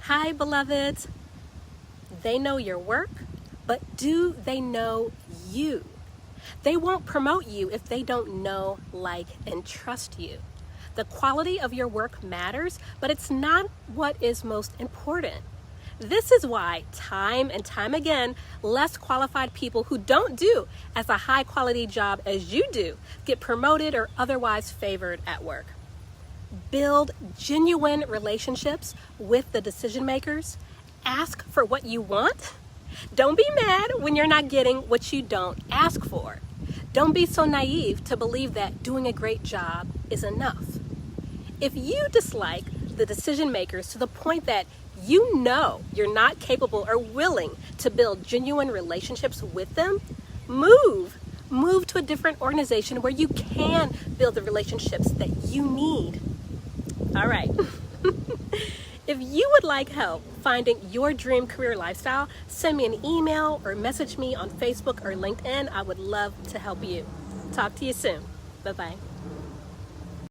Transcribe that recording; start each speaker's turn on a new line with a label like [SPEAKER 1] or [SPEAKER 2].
[SPEAKER 1] Hi, beloveds. They know your work, but do they know you? They won't promote you if they don't know, like, and trust you. The quality of your work matters, but it's not what is most important. This is why, time and time again, less qualified people who don't do as a high quality job as you do get promoted or otherwise favored at work. Build genuine relationships with the decision makers. Ask for what you want. Don't be mad when you're not getting what you don't ask for. Don't be so naive to believe that doing a great job is enough. If you dislike the decision makers to the point that you know you're not capable or willing to build genuine relationships with them, move to a different organization where you can build the relationships that you need. All right. If you would like help finding your dream career lifestyle, send me an email or message me on Facebook or LinkedIn. I would love to help you. Talk to you soon. Bye-bye.